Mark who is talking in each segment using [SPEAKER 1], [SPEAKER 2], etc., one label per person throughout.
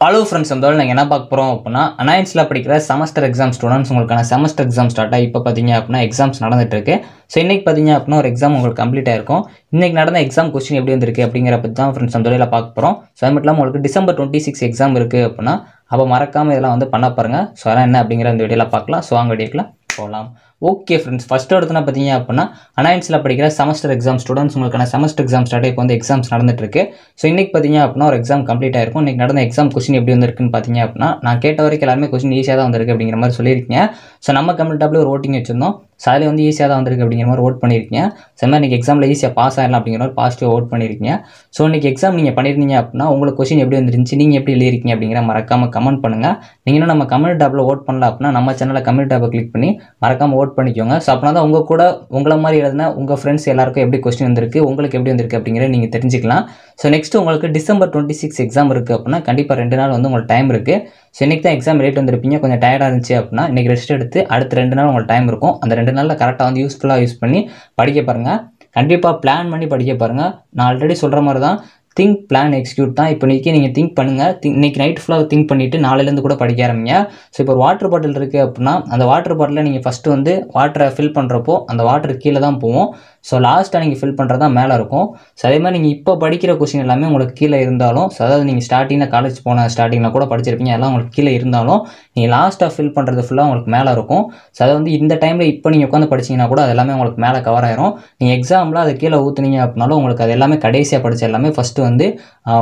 [SPEAKER 1] Hello friends, இந்த நாங்கள் என்ன பார்க்க போகிறோம் அப்படின்னா, அனாயின்ஸில் படிக்கிற செமஸ்டர் எக்ஸாம் ஸ்டூடெண்ட்ஸ் உங்களுக்கான செமஸ்டர் எக்ஸாம் ஸ்டார்ட்டாக இப்போ பார்த்தீங்க அப்படின்னா எக்ஸாம்ஸ் நடந்துட்டு இருக்கு. ஸோ இன்றைக்கி பார்த்தீங்க அப்படின்னா ஒரு எக்ஸாம் உங்களுக்கு கம்ப்ளீட் ஆயிருக்கும். இன்றைக்கி நடந்த எக்ஸாம் கொஸ்டின் எப்படி வந்திருக்கு அப்படிங்கிற பற்றி தான் ஃப்ரெண்ட்ஸ் அந்த வீடியோவில் பார்க்க போகிறோம். ஸோ அது மட்டும் இல்லாமல் உங்களுக்கு December 26 எக்ஸாம் இருக்குது அப்படின்னா அப்போ மறக்காமல் இதெல்லாம் வந்து பண்ண பாருங்கள். ஸோ அதெல்லாம் என்ன அப்படிங்கிற அந்த வீடியோவில் பார்க்கலாம். ஸோ வாங்க வீடியோக்குலாம் போகலாம். ஓகே ஃப்ரெண்ட்ஸ், ஃபஸ்ட்டு எடுத்துனா பார்த்தீங்க அப்படின்னா அனாயின்ஸில் படிக்கிற செமஸ்டர் எக்ஸாம் ஸ்டூடெண்ட்ஸ் உங்களுக்கான செமஸ்டர் எக்ஸாம் ஸ்டார்ட் இப்போ வந்து எக்ஸாம்ஸ் நடந்துட்டு இருக்கு. ஸோ இன்றைக்கி பார்த்தீங்க அப்படின்னா ஒரு எக்ஸாம் கம்ப்ளீட் ஆயிருக்கும். இன்றைக்கி நடந்த எக்ஸாம் கொஸ்டின் எப்படி வந்திருக்குன்னு பார்த்தீங்க அப்படின்னா நான் கேட்ட வரைக்கும் எல்லாருமே கொஸ்டின் ஈஸியாக தான் வந்திருக்கு அப்படிங்கிற மாதிரி சொல்லியிருக்கீங்க. ஸோ நம்ம கம்ப்ளீட்டாக ஒரு ஓட்டிங் வச்சிருந்தோம். ஸோ அதில் வந்து ஈஸியாக தான் வந்திருக்கு அப்படிங்கிற மாதிரி ஓட் பண்ணியிருக்கீங்க. ஸோ மாதிரி இன்றைக்கி எக்ஸாமில் ஈஸியாக பாஸ் ஆகலாம் அப்படிங்கிற மாதிரி பாசிட்டிவ் ஓட் பண்ணியிருக்கீங்க. ஸோ இன்றைக்கி எக்ஸாம் நீங்கள் பண்ணியிருந்தீங்க அப்படின்னா உங்களுக்கு கொஸ்டின் எப்படி வந்துருந்துச்சு, நீங்கள் எப்படி எழுதிருக்கீங்க அப்படிங்கிற மறக்காமல் கமெண்ட் பண்ணுங்கள். நீங்கள் இன்னும் நம்ம கமெண்ட் டேப்பில் ஓட் பண்ணல அப்படின்னா நம்ம சேனலில் கமெண்ட் டேப்பை கிளிக் பண்ணி மறக்காமல் ஓட் பண்ணிக்கோங்க. ஸோ அப்படின்னா தான் உங்கள் கூட உங்களை மாதிரி எழுதின உங்கள் ஃப்ரெண்ட்ஸ் எல்லாருக்கும் எப்படி கொஸ்டின் வந்திருக்கு, உங்களுக்கு எப்படி வந்திருக்கு அப்படிங்கிறத நீங்கள் தெரிஞ்சுக்கலாம். ஸோ நெக்ஸ்ட் உங்களுக்கு December 26 எக்ஸாம் இருக்குது அப்படின்னா கண்டிப்பாக 2 நாள் வந்து உங்களுக்கு டைம் இருக்குது. ஸோ இன்றைக்கி தான் எக்ஸாம் ரேட் வந்திருப்பீங்க, கொஞ்சம் டயர்டாக இருந்துச்சு அப்படின்னா இன்றைக்கி ரெஸ்ட் எடுத்து அடுத்த 2 நாள் உங்களுக்கு டைம் இருக்கும். அந்த 2 நாளில் கரெக்டாக வந்து யூஸ்ஃபுல்லாக யூஸ் பண்ணி படிக்க பாருங்கள். கண்டிப்பாக பிளான் பண்ணி படிக்க பாருங்கள். நான் ஆல்ரெடி சொல்கிற மாதிரி தான் திங்க் பிளான் எக்ஸிக்யூட் தான். இப்போ நீங்கள் திங்க் பண்ணுங்கள். இன்றைக்கி நைட் ஃபுல்லாக திங்க் பண்ணிவிட்டு நாளையிலேருந்து கூட படிக்க ஆரம்பிங்க. ஸோ இப்போ ஒரு வாட்டர் பாட்டில் இருக்குது அப்படின்னா அந்த வாட்டர் பாட்டிலில் நீங்கள் ஃபஸ்ட்டு வந்து வாட்டரை ஃபில் பண்ணுறப்போ அந்த வாட்டர் கீழே தான் போவோம். ஸோ லாஸ்ட்டாக நீங்கள் ஃபில் பண்ணுறது தான் மேலே இருக்கும். ஸோ அதே மாதிரி நீங்கள் இப்போ படிக்கிற கொஸ்டின் எல்லாமே உங்களுக்கு கீழே இருந்தாலும், ஸோ அதாவது நீங்கள் ஸ்டார்டிங்கில் காலேஜ் போன ஸ்டார்டிங்கில் கூட படிச்சிருப்பீங்க, எல்லாம் உங்களுக்கு கீழே இருந்தாலும் நீங்கள் லாஸ்ட்டாக ஃபில் பண்ணுறது ஃபுல்லாக உங்களுக்கு மேலே இருக்கும். ஸோ அதை வந்து இந்த டைமில் இப்போ நீங்கள் உட்காந்து படிச்சிங்கன்னா கூட அது எல்லாமே உங்களுக்கு மேலே கவர் ஆயிரும். நீங்கள் எக்ஸாமில் அது கீழே ஊற்றுனீங்க அப்படின்னாலும் உங்களுக்கு அது எல்லாமே கடைசியாக படித்த எல்லாமே ஃபஸ்ட்டு வந்து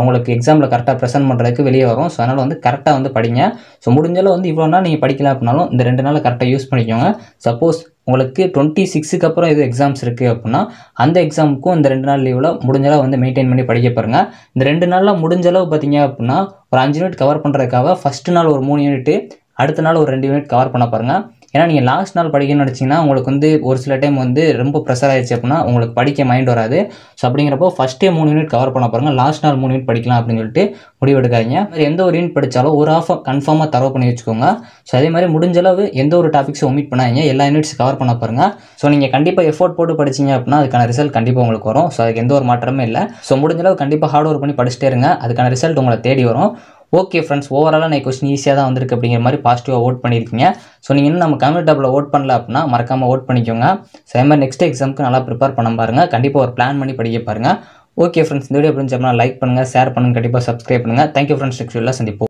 [SPEAKER 1] உங்களுக்கு எக்ஸாமில் கரெக்டாக ப்ரெசென்ட் பண்ணுறதுக்கு வெளியே வரும். ஸோ அதனால் வந்து கரெக்டாக வந்து படிங்க. ஸோ முடிஞ்சாலும் வந்து இவ்வளோ நாள் நீங்கள் படிக்கல அப்படின்னாலும் இந்த 2 நாள் கரெக்டாக யூஸ் பண்ணிக்கோங்க. சப்போஸ் உங்களுக்கு 26க்கு அப்புறம் எது எக்ஸாம்ஸ் இருக்குது அப்படின்னா அந்த எக்ஸாமுக்கும் இந்த 2 நாள் லீவில் முடிஞ்சளவு வந்து மெயின்டைன் பண்ணி படிக்க பாருங்கள். இந்த 2 நாளில் முடிஞ்சளவு பார்த்தீங்க அப்படின்னா ஒரு 5 யூனிட் கவர் பண்ணுறதுக்காக ஃபஸ்ட்டு நாள் ஒரு 3 யூனிட்டு, அடுத்த நாள் ஒரு 2 யூனிட் கவர் பண்ண பாருங்கள். ஏன்னா நீங்கள் லாஸ்ட் நாள் படிக்கணும்னு நினச்சிங்கன்னா உங்களுக்கு வந்து ஒரு சில டைம் வந்து ரொம்ப ப்ரெஷர் ஆயிடுச்சு அப்படின்னா உங்களுக்கு படிக்க மைண்ட் வராது. ஸோ அப்படிங்கிறப்போ ஃபஸ்ட்டே 3 யூனிட் கவர் பண்ண பாருங்கள். லாஸ்ட் நாள் 3 யூனிட் படிக்கலாம் அப்படின்னு சொல்லிட்டு முடிவெடுக்காதீங்க. எந்த ஒரு யூனிட் படித்தாலும் ஒரு ஹாஃப் கன்ஃபார்மாக தரவு பண்ணி வச்சுக்கோங்க. ஸோ அதே மாதிரி முடிஞ்சளவு எந்த ஒரு டாபிக்ஸும் ஒமிட் பண்ணாதீங்க, எல்லா யூனிட்ஸ் கவர் பண்ண பாருங்கள். ஸோ நீங்கள் கண்டிப்பாக எஃபோர்ட் போட்டு படிச்சிங்க அப்படின்னா அதுக்கான ரிசல்ட் கண்டிப்பாக உங்களுக்கு வரும். ஸோ அதுக்கு எந்த ஒரு மாற்றமே இல்லை. ஸோ முடிஞ்சளவு கண்டிப்பாக ஹார்ட் ஒர்க் பண்ணி படிச்சுட்டே இருங்க, அதுக்கான ரிசல்ட் உங்களை தேடி வரும். ஓகே ஃப்ரெண்ட்ஸ், ஓவராலாக நான் கொஸ்டின் ஈஸியாக தான் வந்திருக்கு அப்படிங்கிற மாதிரி பாசிட்டிவாக ஓட் பண்ணியிருக்கீங்க. ஸோ நீங்கள் இன்னும் நம்ம கமெண்ட் டேப்பில் ஓட் பண்ணல அப்படின்னா மறக்காமல் ஓட் பண்ணிக்கோங்க. ஸோ அதே மாதிரி நெக்ஸ்ட் எக்ஸாமுக்கு நல்லா ப்ரிப்பேர் பண்ண பாருங்கள். கண்டிப்பாக ஒரு பிளான் பண்ணி படிக்க பாருங்கள். ஓகே ஃப்ரெண்ட்ஸ், இந்த வீடியோ பிடிச்சா லைக் பண்ணுங்கள், ஷேர் பண்ணுங்கள், கண்டிப்பாக சப்ஸ்கிரைப் பண்ணுங்கள். தேங்க்யூ ஃப்ரெண்ட்ஸ், நெக்ஸ்ட் வீடியோவில் சந்திப்போம்.